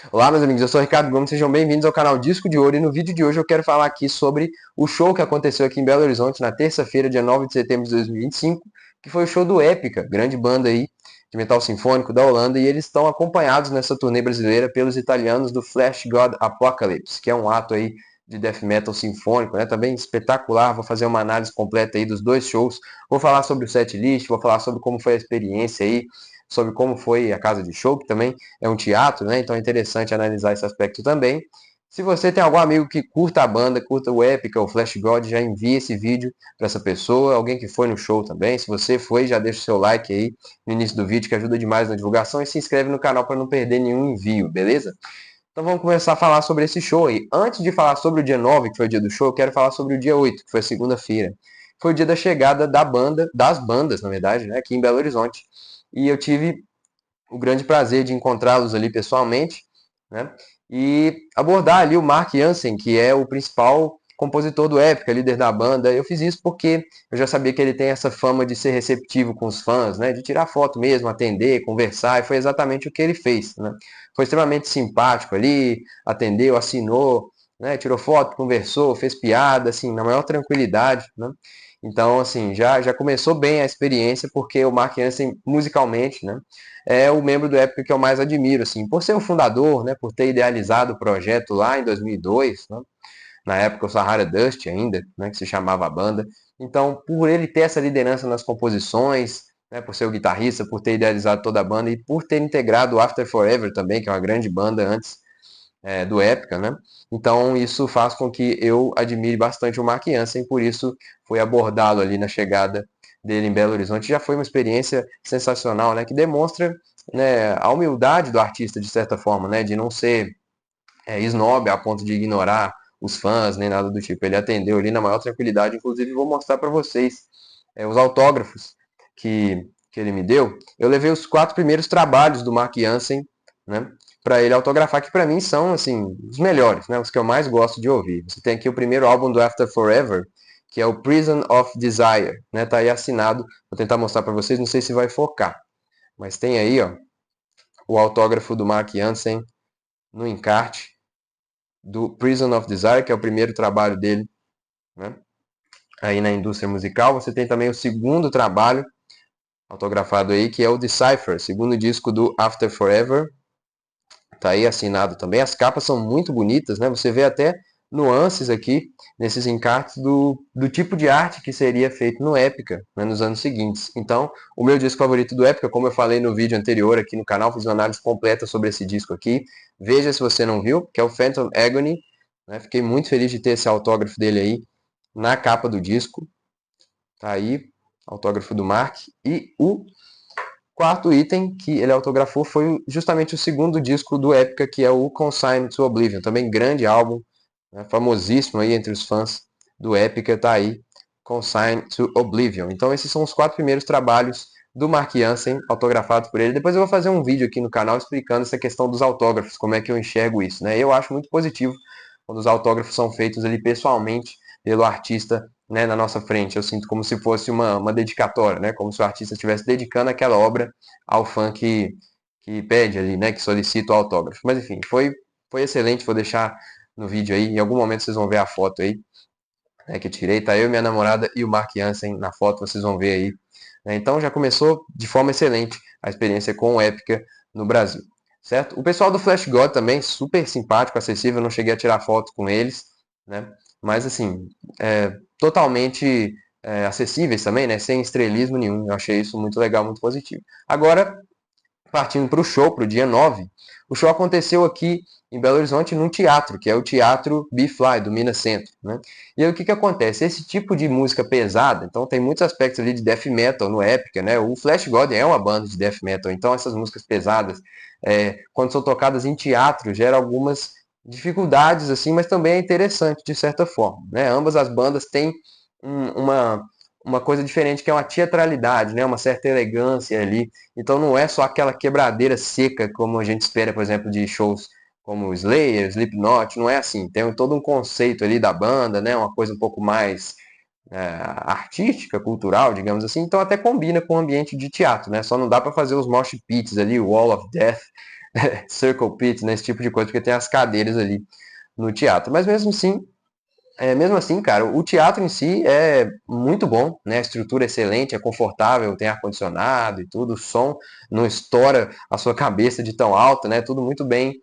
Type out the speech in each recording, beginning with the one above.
Olá, meus amigos, eu sou o Ricardo Gomes, sejam bem-vindos ao canal Disco de Ouro e no vídeo de hoje eu quero falar aqui sobre o show que aconteceu aqui em Belo Horizonte na terça-feira, dia 9 de setembro de 2025, que foi o show do Épica, grande banda aí de metal sinfônico da Holanda, e eles estão acompanhados nessa turnê brasileira pelos italianos do Flash God Apocalypse, que é um ato aí de death metal sinfônico, né? Também espetacular. Vou fazer uma análise completa aí dos dois shows, vou falar sobre o setlist, vou falar sobre como foi a experiência aí, sobre como foi a casa de show, que também é um teatro, né? Então é interessante analisar esse aspecto também. Se você tem algum amigo que curta a banda, curta o Epica, o Flash God, já envie esse vídeo para essa pessoa. Alguém que foi no show também. Se você foi, já deixa o seu like aí no início do vídeo, que ajuda demais na divulgação. E se inscreve no canal para não perder nenhum envio, beleza? Então vamos começar a falar sobre esse show aí. Antes de falar sobre o dia 9, que foi o dia do show, eu quero falar sobre o dia 8, que foi a segunda-feira. Foi o dia da chegada da banda, das bandas, na verdade, né, aqui em Belo Horizonte. E eu tive o grande prazer de encontrá-los ali pessoalmente, né? E abordar ali o Mark Jansen, que é o principal compositor do Épica, líder da banda. Eu fiz isso porque eu já sabia que ele tem essa fama de ser receptivo com os fãs, né? De tirar foto mesmo, atender, conversar, e foi exatamente o que ele fez, né? Foi extremamente simpático ali, atendeu, assinou, né? Tirou foto, conversou, fez piada, assim, na maior tranquilidade, né? Então, assim, já começou bem a experiência, porque o Mark Jansen, musicalmente, né, é o membro do Epica que eu mais admiro, assim, por ser o fundador, né, por ter idealizado o projeto lá em 2002, né, na época o Sahara Dust ainda, né, que se chamava a banda. Então, por ele ter essa liderança nas composições, né, por ser o guitarrista, por ter idealizado toda a banda e por ter integrado o After Forever também, que é uma grande banda antes do Epica, né? Então isso faz com que eu admire bastante o Mark Jansen, por isso fui abordá-lo ali na chegada dele em Belo Horizonte. Já foi uma experiência sensacional, né? Que demonstra, né, a humildade do artista de certa forma, né? De não ser snob a ponto de ignorar os fãs nem nada do tipo. Ele atendeu ali na maior tranquilidade. Inclusive vou mostrar para vocês os autógrafos que ele me deu. Eu levei os 4 primeiros trabalhos do Mark Jansen, né, para ele autografar, que para mim são assim os melhores, né, os que eu mais gosto de ouvir. Você tem aqui o primeiro álbum do After Forever, que é o Prison of Desire, né, tá aí assinado. Vou tentar mostrar para vocês, não sei se vai focar, mas tem aí, ó, o autógrafo do Mark Jansen no encarte do Prison of Desire, que é o primeiro trabalho dele, né, aí na indústria musical. Você tem também o segundo trabalho autografado aí, que é o Decipher, segundo disco do After Forever. Tá aí assinado também. As capas são muito bonitas, né? Você vê até nuances aqui nesses encartes do tipo de arte que seria feito no Epica, né, nos anos seguintes. Então, o meu disco favorito do Epica, como eu falei no vídeo anterior aqui no canal, fiz uma análise completa sobre esse disco aqui. Veja se você não viu, que é o Phantom Agony. Né? Fiquei muito feliz de ter esse autógrafo dele aí na capa do disco. Tá aí, autógrafo do Mark. E o quarto item que ele autografou foi justamente o segundo disco do Epica, que é o Consign to Oblivion. Também grande álbum, né, famosíssimo aí entre os fãs do Epica, tá aí, Consign to Oblivion. Então esses são os 4 primeiros trabalhos do Mark Jansen, autografados por ele. Depois eu vou fazer um vídeo aqui no canal explicando essa questão dos autógrafos, como é que eu enxergo isso, né? Eu acho muito positivo quando os autógrafos são feitos ali pessoalmente pelo artista, né, na nossa frente. Eu sinto como se fosse uma dedicatória, né, como se o artista estivesse dedicando aquela obra ao fã que pede ali, né, que solicita o autógrafo. Mas enfim, foi excelente, vou deixar no vídeo aí, em algum momento vocês vão ver a foto aí, né, que eu tirei, tá eu, minha namorada e o Mark Jansen na foto, vocês vão ver aí. Então já começou de forma excelente a experiência com o Epica no Brasil, certo? O pessoal do Flash God também, super simpático, acessível, eu não cheguei a tirar foto com eles, né? Mas assim, totalmente acessíveis também, né? Sem estrelismo nenhum. Eu achei isso muito legal, muito positivo. Agora, partindo para o show, para o dia 9, o show aconteceu aqui em Belo Horizonte num teatro, que é o Teatro B-Fly, do Minas Centro. Né? E aí o que acontece? Esse tipo de música pesada, então tem muitos aspectos ali de death metal no Épica, né? O Flash God é uma banda de death metal, então essas músicas pesadas, quando são tocadas em teatro, gera algumas dificuldades, assim, mas também é interessante de certa forma. Né? Ambas as bandas têm uma coisa diferente, que é uma teatralidade, né? Uma certa elegância ali. Então não é só aquela quebradeira seca como a gente espera, por exemplo, de shows como Slayer, Slipknot, não é assim. Tem todo um conceito ali da banda, né? Uma coisa um pouco mais artística, cultural, digamos assim. Então até combina com o ambiente de teatro, né? Só não dá para fazer os mosh pits ali, o Wall of Death, circle pit, né, esse tipo de coisa, porque tem as cadeiras ali no teatro. Mas mesmo assim, cara, o teatro em si é muito bom, né? A estrutura é excelente, é confortável, tem ar-condicionado e tudo, o som não estoura a sua cabeça de tão alto, né? Tudo muito bem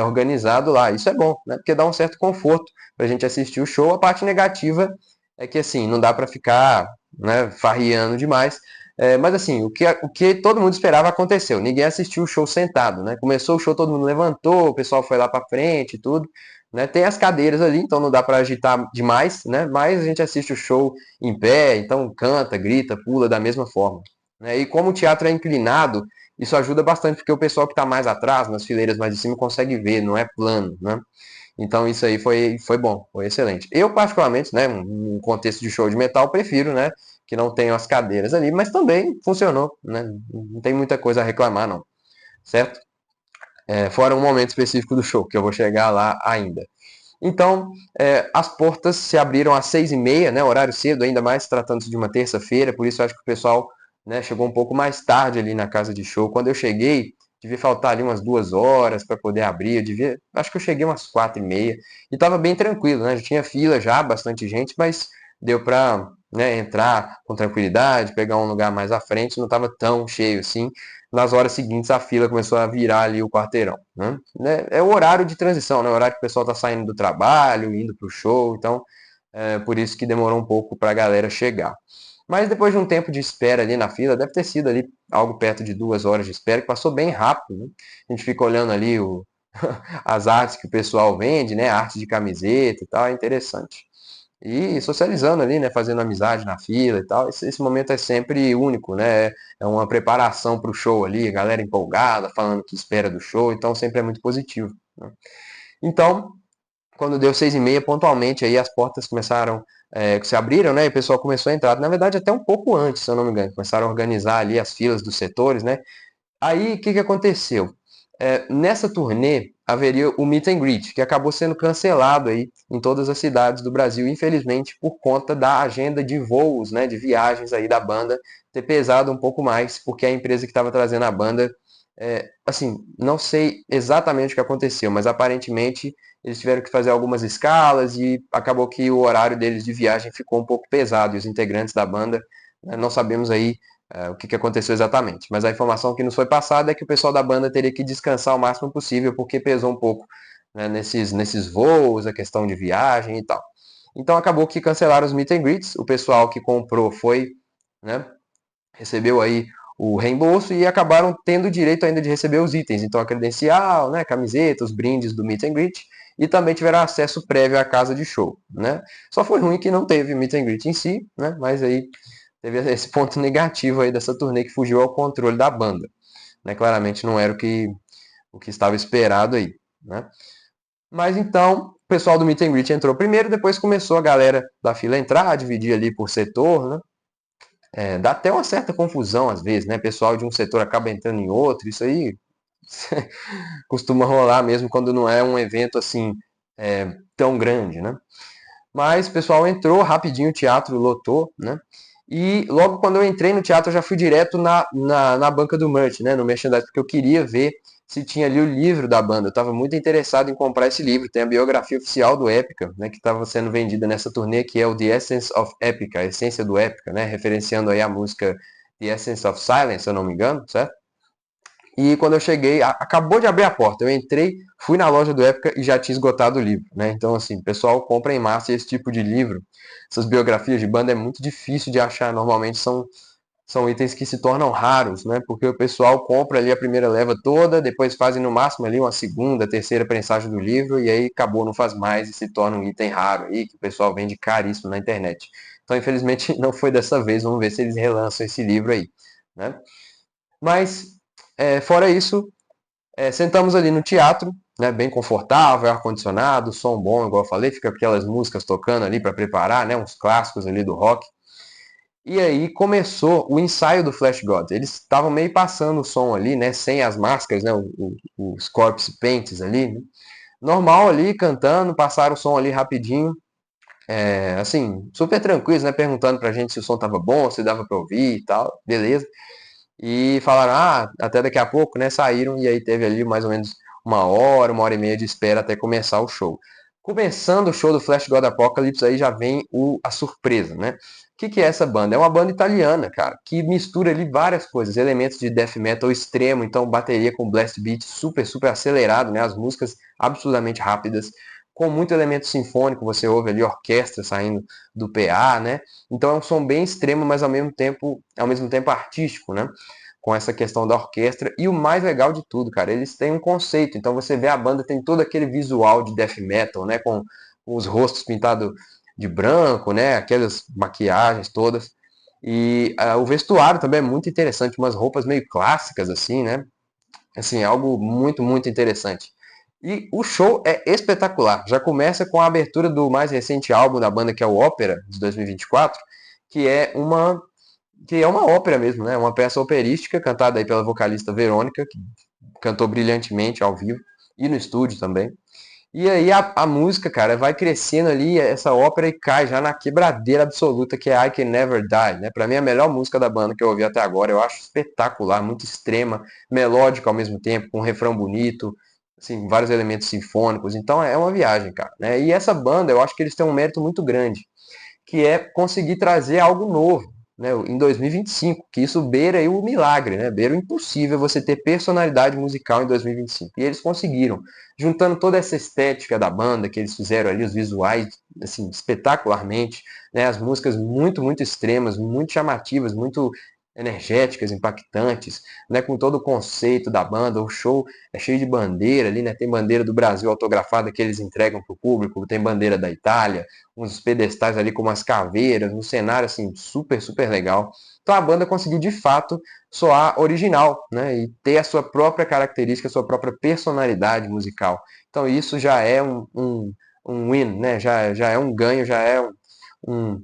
organizado lá. Isso é bom, né? Porque dá um certo conforto pra gente assistir o show. A parte negativa é que, assim, não dá pra ficar, né, farriando demais. Mas, assim, o que todo mundo esperava aconteceu. Ninguém assistiu o show sentado, né? Começou o show, todo mundo levantou, o pessoal foi lá pra frente e tudo. Né? Tem as cadeiras ali, então não dá para agitar demais, né? Mas a gente assiste o show em pé, então canta, grita, pula da mesma forma. Né? E como o teatro é inclinado, isso ajuda bastante, porque o pessoal que está mais atrás, nas fileiras mais de cima, consegue ver, não é plano, né? Então isso aí foi bom, foi excelente. Eu, particularmente, né, num contexto de show de metal, prefiro, né, que não tenham as cadeiras ali, mas também funcionou, né? Não tem muita coisa a reclamar, não, certo? Fora um momento específico do show, que eu vou chegar lá ainda. Então, as portas se abriram às 6h30, né, horário cedo, ainda mais tratando-se de uma terça-feira, por isso eu acho que o pessoal, né, chegou um pouco mais tarde ali na casa de show. Quando eu cheguei, devia faltar ali umas 2 horas para poder abrir, acho que eu cheguei umas 4h30, e estava bem tranquilo, né, já tinha fila já, bastante gente, mas deu para, né, entrar com tranquilidade, pegar um lugar mais à frente, não estava tão cheio assim. Nas horas seguintes a fila começou a virar ali o quarteirão, né? É o horário de transição, né? O horário que o pessoal está saindo do trabalho, indo para o show, então por isso que demorou um pouco para a galera chegar. Mas depois de um tempo de espera ali na fila, deve ter sido ali algo perto de 2 horas de espera, que passou bem rápido, né? A gente fica olhando ali as artes que o pessoal vende, né? Arte de camiseta e tal, é interessante. E socializando ali, né? Fazendo amizade na fila e tal. Esse momento é sempre único, né? É uma preparação para o show ali, a galera empolgada, falando o que espera do show, então sempre é muito positivo. Né? Então, quando deu 6h30, pontualmente, aí as portas começaram, se abriram, né? E o pessoal começou a entrar. Na verdade, até um pouco antes, se eu não me engano. Começaram a organizar ali as filas dos setores, né? Aí, o que aconteceu? Nessa turnê, haveria o Meet and Greet, que acabou sendo cancelado aí em todas as cidades do Brasil, infelizmente, por conta da agenda de voos, né, de viagens aí da banda ter pesado um pouco mais, porque a empresa que estava trazendo a banda, assim, não sei exatamente o que aconteceu, mas aparentemente eles tiveram que fazer algumas escalas e acabou que o horário deles de viagem ficou um pouco pesado, e os integrantes da banda, né, não sabemos aí o que aconteceu exatamente. Mas a informação que nos foi passada é que o pessoal da banda teria que descansar o máximo possível, porque pesou um pouco, né, nesses voos, a questão de viagem e tal. Então acabou que cancelaram os meet and greets, o pessoal que comprou foi, né, recebeu aí o reembolso e acabaram tendo o direito ainda de receber os itens. Então a credencial, né, camiseta, os brindes do meet and greet, e também tiveram acesso prévio à casa de show, né? Só foi ruim que não teve meet and greet em si, né? Mas aí teve esse ponto negativo aí dessa turnê que fugiu ao controle da banda. Né? Claramente não era o que estava esperado aí. Né? Mas então, o pessoal do Meet and Greet entrou primeiro, depois começou a galera da fila a entrar, dividir ali por setor. Né? Dá até uma certa confusão às vezes, né? Pessoal de um setor acaba entrando em outro, isso aí costuma rolar mesmo quando não é um evento assim tão grande, né? Mas o pessoal entrou rapidinho, o teatro lotou, né? E logo quando eu entrei no teatro, eu já fui direto na banca do merch, né? No merchandise, porque eu queria ver se tinha ali o livro da banda. Eu estava muito interessado em comprar esse livro. Tem a biografia oficial do Epica, né? Que estava sendo vendida nessa turnê, que é o The Essence of Epica, a essência do Epica, né? Referenciando aí a música The Essence of Silence, se eu não me engano, certo? E quando eu cheguei, acabou de abrir a porta. Eu entrei, fui na loja do Época e já tinha esgotado o livro, né? Então, assim, o pessoal compra em massa esse tipo de livro. Essas biografias de banda é muito difícil de achar. Normalmente são itens que se tornam raros, né? Porque o pessoal compra ali a primeira leva toda, depois fazem no máximo ali uma segunda, terceira prensagem do livro e aí acabou, não faz mais e se torna um item raro aí que o pessoal vende caríssimo na internet. Então, infelizmente, não foi dessa vez. Vamos ver se eles relançam esse livro aí, né? Mas, fora isso, sentamos ali no teatro, né, bem confortável, ar-condicionado, som bom, igual eu falei, fica aquelas músicas tocando ali para preparar, né, uns clássicos ali do rock. E aí começou o ensaio do Flash God. Eles estavam meio passando o som ali, né, sem as máscaras, né, os corpse paints ali, né, normal ali, cantando, passaram o som ali rapidinho, assim, super tranquilos, né, perguntando pra gente se o som tava bom, se dava pra ouvir e tal, beleza. E falaram, até daqui a pouco, né? Saíram e aí teve ali mais ou menos uma hora e meia de espera até começar o show. Começando o show do Flash God Apocalypse, aí já vem a surpresa, né? O que é essa banda? É uma banda italiana, cara, que mistura ali várias coisas, elementos de death metal extremo, então bateria com blast beat super, super acelerado, né? As músicas absurdamente rápidas, com muito elemento sinfônico, você ouve ali orquestra saindo do PA, né? Então é um som bem extremo, mas ao mesmo tempo artístico, né? Com essa questão da orquestra. E o mais legal de tudo, cara, eles têm um conceito. Então você vê a banda tem todo aquele visual de death metal, né? Com os rostos pintados de branco, né? Aquelas maquiagens todas. E o vestuário também é muito interessante, umas roupas meio clássicas, assim, né? Assim, algo muito, muito interessante. E o show é espetacular. Já começa com a abertura do mais recente álbum da banda, que é o Ópera, de 2024, que é uma que é uma ópera mesmo, né? Uma peça operística cantada aí pela vocalista Verônica, que cantou brilhantemente ao vivo e no estúdio também. E aí a música, cara, vai crescendo ali, essa ópera e cai já na quebradeira absoluta que é I Can Never Die, né? Pra mim é a melhor música da banda que eu ouvi até agora. Eu acho espetacular, muito extrema, melódica ao mesmo tempo, com um refrão bonito, assim, vários elementos sinfônicos. Então é uma viagem, cara, né? E essa banda, eu acho que eles têm um mérito muito grande, que é conseguir trazer algo novo, né, em 2025, que isso beira aí o milagre, né, beira o impossível você ter personalidade musical em 2025. E eles conseguiram, juntando toda essa estética da banda que eles fizeram ali, os visuais, assim, espetacularmente, né, as músicas muito, muito extremas, muito chamativas, muito energéticas, impactantes, né, com todo o conceito da banda. O show é cheio de bandeira ali, né, tem bandeira do Brasil autografada que eles entregam para o público, tem bandeira da Itália, uns pedestais ali com umas caveiras, um cenário assim super, super legal. Então a banda conseguiu de fato soar original, né? E ter a sua própria característica, a sua própria personalidade musical. Então isso já é um win, né? Já é um ganho, um,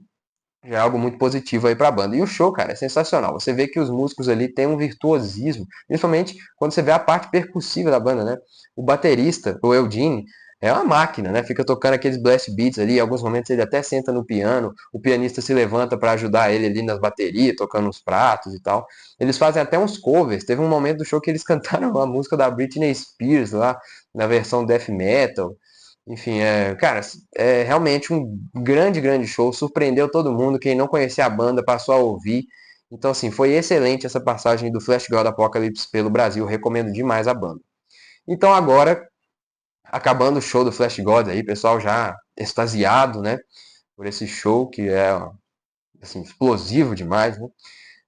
já é algo muito positivo aí para a banda. E o show, cara, é sensacional. Você vê que os músicos ali têm um virtuosismo, principalmente quando você vê a parte percussiva da banda, né? O baterista, o Eugene, é uma máquina, né? Fica tocando aqueles blast beats ali, em alguns momentos ele até senta no piano, o pianista se levanta para ajudar ele ali nas baterias, tocando os pratos e tal. Eles fazem até uns covers. Teve um momento do show que eles cantaram a música da Britney Spears lá, na versão death metal. Enfim, cara, é realmente um grande, grande show. Surpreendeu todo mundo. Quem não conhecia a banda passou a ouvir. Então, assim, foi excelente essa passagem do Flash God Apocalypse pelo Brasil. Recomendo demais a banda. Então, agora, acabando o show do Flash God aí, pessoal já extasiado, né? Por esse show que é, assim, explosivo demais, né?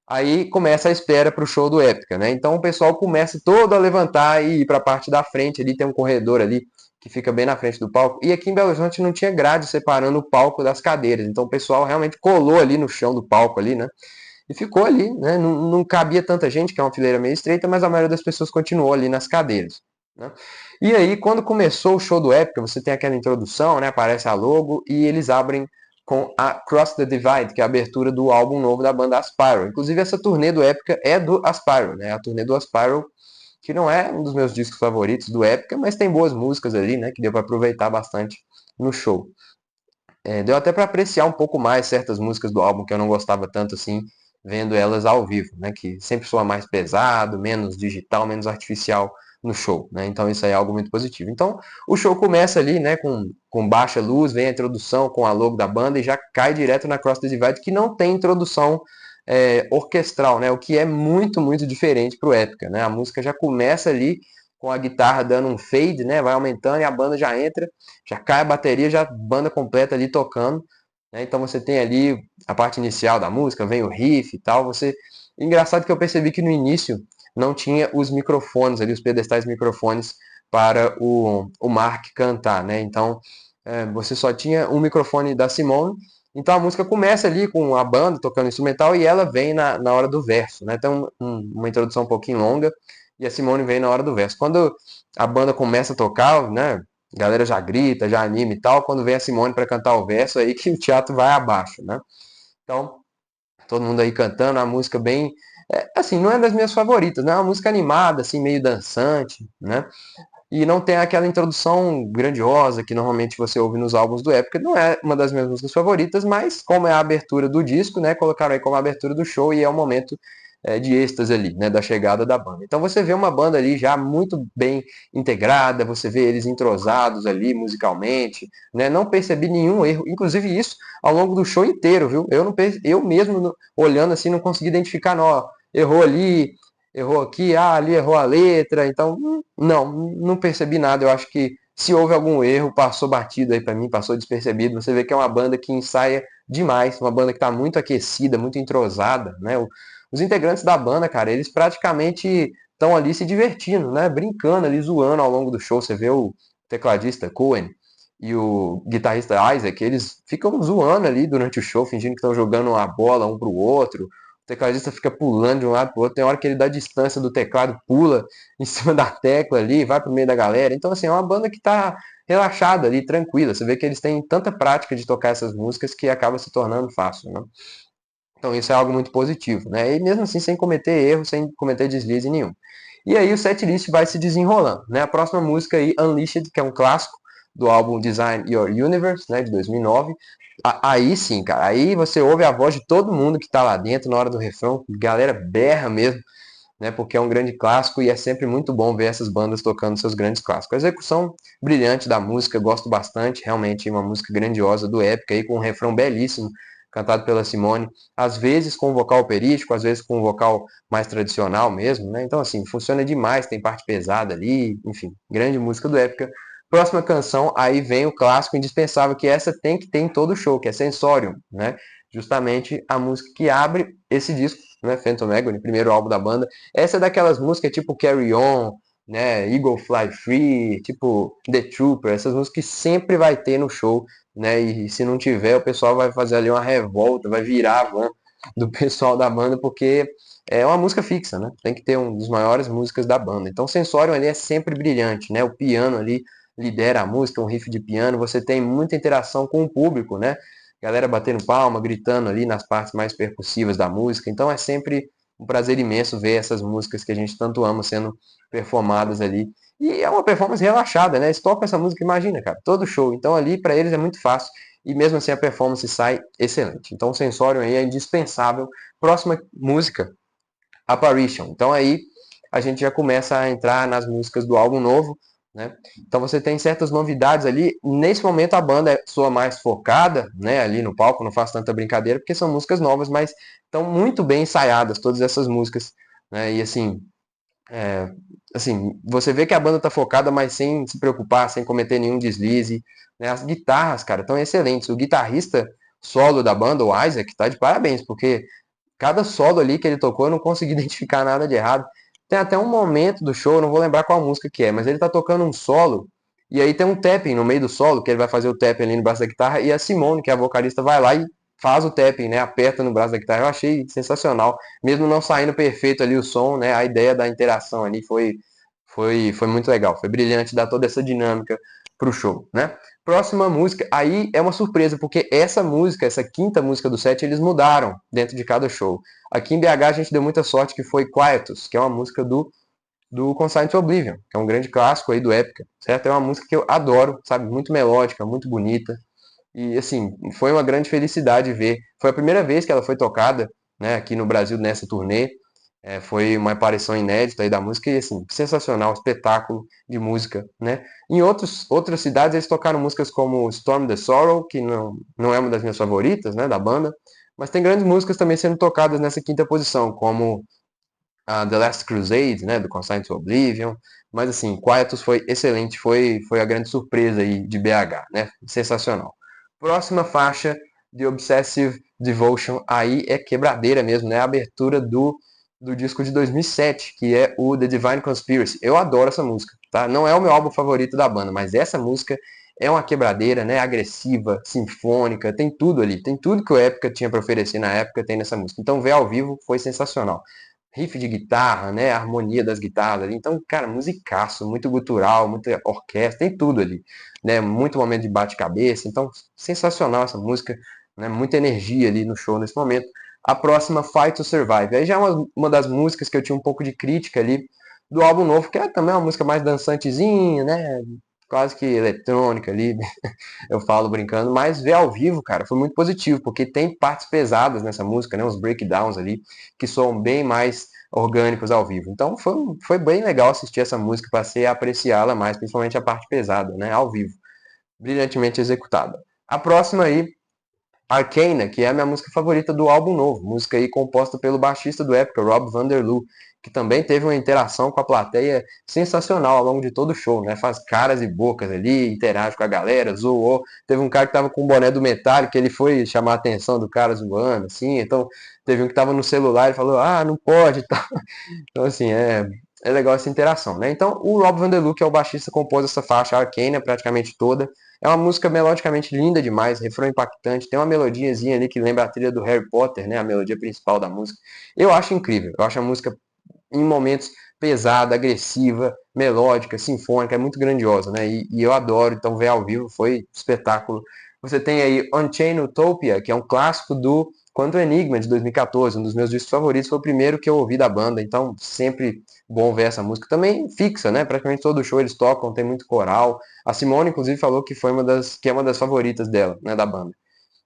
Aí começa a espera para o show do Épica, né? Então o pessoal começa todo a levantar e ir para a parte da frente. Ali tem um corredor ali que fica bem na frente do palco. E aqui em Belo Horizonte não tinha grade separando o palco das cadeiras. Então o pessoal realmente colou ali no chão do palco ali, né? E ficou ali, né? Não cabia tanta gente, que é uma fileira meio estreita, mas a maioria das pessoas continuou ali nas cadeiras, né? E aí, quando começou o show do Épica, você tem aquela introdução, né? Aparece a logo e eles abrem com a Cross the Divide, que é a abertura do álbum novo da banda Aspyro. Inclusive, essa turnê do Épica é do Aspyro, né? A turnê do Aspyro, que não é um dos meus discos favoritos do Épica, mas tem boas músicas ali, né? Que deu para aproveitar bastante no show. Deu até para apreciar um pouco mais certas músicas do álbum que eu não gostava tanto assim, vendo elas ao vivo, né? Que sempre soa mais pesado, menos digital, menos artificial no show, né? Então isso aí é algo muito positivo. Então o show começa ali, né? Com baixa luz, vem a introdução com a logo da banda e já cai direto na Cross the Divide, que não tem introdução orquestral, né? O que é muito, muito diferente para o Épica, né? A música já começa ali com a guitarra dando um fade, né? Vai aumentando e a banda já entra, já cai a bateria, já a banda completa ali tocando, né? Então você tem ali a parte inicial da música, vem o riff e tal. Engraçado que eu percebi que no início não tinha os microfones ali, os pedestais microfones para o Mark cantar, né? Então você só tinha um microfone da Simone. Então a música começa ali com a banda tocando instrumental e ela vem na hora do verso, né? Então uma introdução um pouquinho longa e a Simone vem na hora do verso. Quando a banda começa a tocar, né? A galera já grita, já anima e tal. Quando vem a Simone para cantar o verso, aí que o teatro vai abaixo, né? Então, todo mundo aí cantando, a música bem. Assim, não é das minhas favoritas, né? É uma música animada, assim, meio dançante, né? E não tem aquela introdução grandiosa que normalmente você ouve nos álbuns do Épica. Não é uma das minhas músicas favoritas, mas como é a abertura do disco, né? Colocaram aí como a abertura do show e é o momento de êxtase ali, né, da chegada da banda. Então você vê uma banda ali já muito bem integrada, você vê eles entrosados ali musicalmente, né, não percebi nenhum erro, inclusive isso ao longo do show inteiro, viu? Eu mesmo olhando assim não consegui identificar, não, ó, errou ali, errou aqui, ali errou a letra, então não percebi nada. Eu acho que se houve algum erro, passou batido aí para mim, passou despercebido. Você vê que é uma banda que ensaia demais, uma banda que está muito aquecida, muito entrosada, né? Os integrantes da banda, cara, eles praticamente estão ali se divertindo, né? Brincando ali, zoando ao longo do show. Você vê o tecladista Cohen e o guitarrista Isaac, eles ficam zoando ali durante o show, fingindo que estão jogando uma bola um pro outro. O tecladista fica pulando de um lado pro outro. Tem hora que ele dá distância do teclado, pula em cima da tecla ali, vai pro meio da galera. Então, assim, é uma banda que tá relaxada ali, tranquila. Você vê que eles têm tanta prática de tocar essas músicas que acaba se tornando fácil, né? Então isso é algo muito positivo, né? E mesmo assim sem cometer erro, sem cometer deslize nenhum. E aí o setlist vai se desenrolando, né? A próxima música aí, Unleashed, que é um clássico do álbum Design Your Universe, né, de 2009. Aí sim, cara, aí você ouve a voz de todo mundo que tá lá dentro na hora do refrão, galera berra mesmo, né? Porque é um grande clássico e é sempre muito bom ver essas bandas tocando seus grandes clássicos. A execução brilhante da música, gosto bastante, realmente uma música grandiosa do Épica aí com um refrão belíssimo, cantado pela Simone, às vezes com vocal operístico, às vezes com vocal mais tradicional mesmo, né? Então assim, funciona demais, tem parte pesada ali, enfim, grande música do Épica. Próxima canção, aí vem o clássico indispensável, que essa tem que ter em todo show, que é Sensorium, né? Justamente a música que abre esse disco, né? Phantom Agony, primeiro álbum da banda. Essa é daquelas músicas tipo Carry On, né? Eagle Fly Free, tipo The Trooper, essas músicas que sempre vai ter no show, né? E se não tiver, o pessoal vai fazer ali uma revolta, vai virar a van do pessoal da banda, porque é uma música fixa, né? Tem que ter um dos maiores músicas da banda. Então, Sensorium ali é sempre brilhante, né? O piano ali lidera a música, um riff de piano, você tem muita interação com o público, né? Galera batendo palma, gritando ali nas partes mais percussivas da música. Então é sempre um prazer imenso ver essas músicas que a gente tanto ama sendo performadas ali. E é uma performance relaxada, né? Eles tocam essa música, imagina, cara, todo show. Então ali para eles é muito fácil e mesmo assim a performance sai excelente. Então o Sensorium aí é indispensável. Próxima música, Apparition. Então aí a gente já começa a entrar nas músicas do álbum novo, né? Então você tem certas novidades ali. Nesse momento a banda soa mais focada, né? Ali no palco, não faço tanta brincadeira, porque são músicas novas, mas estão muito bem ensaiadas todas essas músicas, né? E é, assim, você vê que a banda tá focada, mas sem se preocupar, sem cometer nenhum deslize, né? As guitarras, cara, estão excelentes. O guitarrista solo da banda, o Isaac, tá de parabéns, porque cada solo ali que ele tocou, eu não consegui identificar nada de errado. Tem até um momento do show, não vou lembrar qual música que é, mas ele tá tocando um solo, e aí tem um tapping no meio do solo, que ele vai fazer o tapping ali no braço da guitarra, e a Simone, que é a vocalista, vai lá e faz o tapping, né? Aperta no braço da guitarra. Eu achei sensacional. Mesmo não saindo perfeito ali o som, né? A ideia da interação ali foi muito legal. Foi brilhante dar toda essa dinâmica pro show, né? Próxima música, aí é uma surpresa, porque essa música, essa quinta música do set, eles mudaram dentro de cada show. Aqui em BH a gente deu muita sorte que foi Quietus, que é uma música do Consigned to Oblivion, que é um grande clássico aí do Épica, certo? É uma música que eu adoro, sabe? Muito melódica, muito bonita. E assim, foi uma grande felicidade ver. Foi a primeira vez que ela foi tocada, né, aqui no Brasil nessa turnê. Foi uma aparição inédita aí da música e assim, sensacional, espetáculo de música, né? Em outras cidades eles tocaram músicas como Storm the Sorrow, que não é uma das minhas favoritas, né, da banda, mas tem grandes músicas também sendo tocadas nessa quinta posição, como a The Last Crusade, né, do Consigned to Oblivion, mas assim, Quietus foi excelente, foi a grande surpresa aí de BH, né? Sensacional. Próxima faixa de Obsessive Devotion, aí é quebradeira mesmo, né? A abertura do disco de 2007, que é o The Divine Conspiracy. Eu adoro essa música, tá? Não é o meu álbum favorito da banda, mas essa música é uma quebradeira, né? Agressiva, sinfônica, tem tudo ali. Tem tudo que o Épica tinha para oferecer na época, tem nessa música. Então ver ao vivo foi sensacional. Riff de guitarra, né? A harmonia das guitarras ali. Então, cara, musicaço, muito gutural, muita orquestra, tem tudo ali, né? Muito momento de bate-cabeça. Então, sensacional essa música, né? Muita energia ali no show nesse momento. A próxima, Fight to Survive. Aí já é uma das músicas que eu tinha um pouco de crítica ali do álbum novo, que é também uma música mais dançantezinha, né? quase que eletrônica ali, eu falo brincando, mas ver ao vivo, cara, foi muito positivo, porque tem partes pesadas nessa música, né, uns breakdowns ali, que soam bem mais orgânicos ao vivo. Então foi bem legal assistir essa música, passei a apreciá-la mais, principalmente a parte pesada, né, ao vivo, brilhantemente executada. A próxima aí, Arcana, que é a minha música favorita do álbum novo, música aí composta pelo baixista do Epica, Rob Vanderloo, que também teve uma interação com a plateia sensacional ao longo de todo o show, né? Faz caras e bocas ali, interage com a galera, zoou. Teve um cara que tava com o boné do Metallica, ele foi chamar a atenção do cara zoando, assim, então teve um que tava no celular e falou, ah, não pode e tal. Então, assim, é legal essa interação, né? Então, o Rob Vanderloo, que é o baixista, compôs essa faixa Arcana praticamente toda. É uma música melodicamente linda demais, refrão impactante, tem uma melodiazinha ali que lembra a trilha do Harry Potter, né? A melodia principal da música. Eu acho incrível, eu acho a música em momentos pesada, agressiva, melódica, sinfônica, é muito grandiosa, né? E eu adoro, então ver ao vivo foi espetáculo. Você tem aí Unchained Utopia, que é um clássico do Quanto Enigma, de 2014, um dos meus discos favoritos, foi o primeiro que eu ouvi da banda, então sempre bom ver essa música. Também fixa, né? Praticamente todo show eles tocam, tem muito coral. A Simone, inclusive, falou que que é uma das favoritas dela, né, da banda.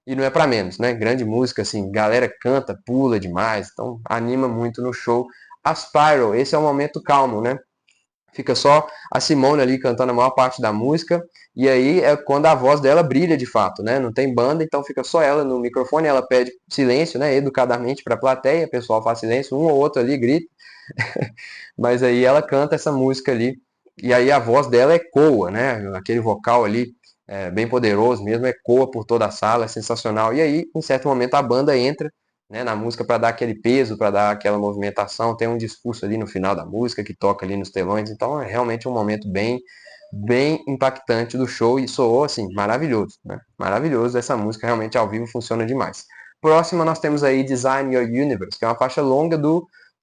E não é para menos, né? Grande música, assim, galera canta, pula demais, então anima muito no show. A Spiral, esse é um momento calmo, né? Fica só a Simone ali cantando a maior parte da música, e aí é quando a voz dela brilha de fato, né? Não tem banda, então fica só ela no microfone, ela pede silêncio, né? Educadamente para a plateia, o pessoal faz silêncio, um ou outro ali grita, mas aí ela canta essa música ali, e aí a voz dela ecoa, né? Aquele vocal ali, bem poderoso mesmo, ecoa por toda a sala, é sensacional. E aí, em certo momento, a banda entra, né, na música para dar aquele peso, para dar aquela movimentação. Tem um discurso ali no final da música que toca ali nos telões, então é realmente um momento bem impactante do show e soou assim, maravilhoso, né? Maravilhoso, essa música realmente ao vivo funciona demais. Próxima nós temos aí Design Your Universe, que é uma faixa longa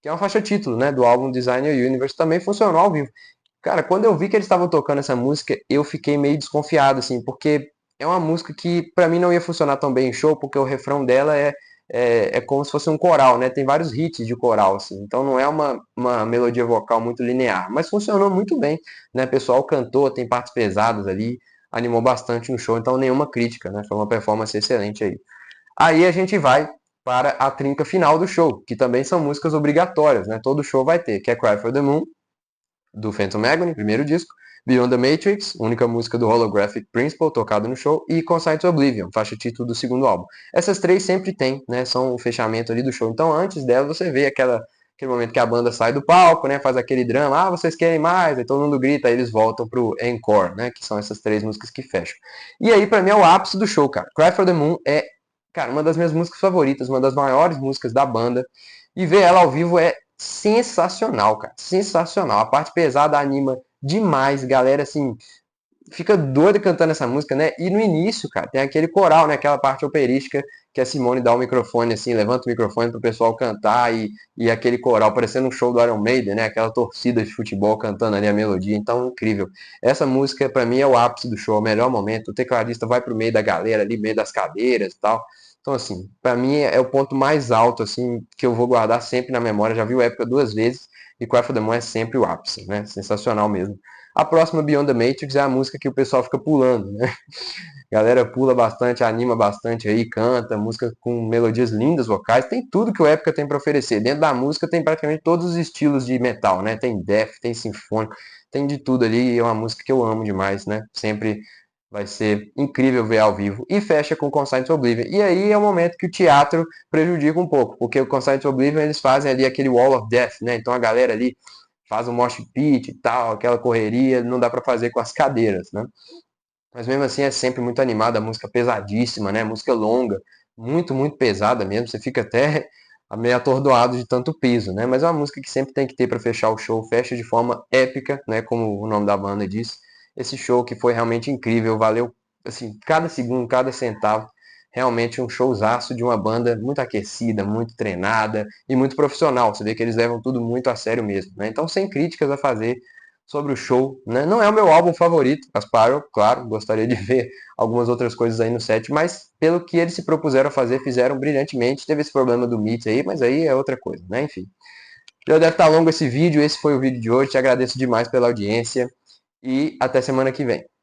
que é uma faixa título, né, do álbum Design Your Universe, também funcionou ao vivo. Cara, quando eu vi que eles estavam tocando essa música, eu fiquei meio desconfiado, assim, porque é uma música que pra mim não ia funcionar tão bem em show, porque o refrão dela é como se fosse um coral, né? Tem vários hits de coral, assim, então não é uma melodia vocal muito linear, mas funcionou muito bem, né? O pessoal cantou, tem partes pesadas ali, animou bastante no show, então nenhuma crítica, né? Foi uma performance excelente aí. Aí a gente vai para a trinca final do show, que também são músicas obrigatórias, né? Todo show vai ter, que é Cry for the Moon, do Phantom Agony, primeiro disco, Beyond the Matrix, única música do Holographic Principle tocada no show, e Consigned to Oblivion, faixa título do segundo álbum. Essas três sempre tem, né? São o fechamento ali do show. Então antes dela você vê aquele momento que a banda sai do palco, né? Faz aquele drama, ah, vocês querem mais? Aí todo mundo grita, aí eles voltam pro encore, né? Que são essas três músicas que fecham. E aí pra mim é o ápice do show, cara. Cry for the Moon é, cara, uma das minhas músicas favoritas, uma das maiores músicas da banda. E ver ela ao vivo é sensacional, cara. Sensacional. A parte pesada anima demais, galera, assim, fica doida cantando essa música, né? E no início, cara, tem aquele coral, né? Aquela parte operística que a Simone dá o microfone, assim, levanta o microfone pro pessoal cantar e aquele coral parecendo um show do Iron Maiden, né? Aquela torcida de futebol cantando ali a melodia. Então, incrível. Essa música, pra mim, é o ápice do show, é o melhor momento. O tecladista vai pro meio da galera ali, meio das cadeiras e tal. Então, assim, pra mim é o ponto mais alto, assim, que eu vou guardar sempre na memória. Já vi o Época duas vezes e Cry for the Moon é sempre o ápice, né? Sensacional mesmo. A próxima, Beyond the Matrix, é a música que o pessoal fica pulando, né? A galera pula bastante, anima bastante aí, canta, música com melodias lindas, vocais, tem tudo que o Épica tem para oferecer. Dentro da música tem praticamente todos os estilos de metal, né? Tem death, tem sinfônico, tem de tudo ali, e é uma música que eu amo demais, né? Sempre vai ser incrível ver ao vivo. E fecha com Consigned to Oblivion. E aí é o momento que o teatro prejudica um pouco, porque o Consigned to Oblivion eles fazem ali aquele Wall of Death, né? Então a galera ali faz um mosh pit e tal, aquela correria, não dá para fazer com as cadeiras, né? Mas mesmo assim é sempre muito animada, a música pesadíssima, né? Música longa, muito pesada mesmo, você fica até meio atordoado de tanto peso, né? Mas é uma música que sempre tem que ter para fechar o show, fecha de forma épica, né? Como o nome da banda diz. Esse show que foi realmente incrível, valeu assim, cada segundo, cada centavo. Realmente um showzaço de uma banda muito aquecida, muito treinada e muito profissional. Você vê que eles levam tudo muito a sério mesmo, né? Então, sem críticas a fazer sobre o show, né? Não é o meu álbum favorito, Asparo, claro, gostaria de ver algumas outras coisas aí no set, mas pelo que eles se propuseram a fazer, fizeram brilhantemente. Teve esse problema do Meet aí, mas aí é outra coisa, né? Enfim. Já deve estar longo esse vídeo, esse foi o vídeo de hoje, te agradeço demais pela audiência e até semana que vem.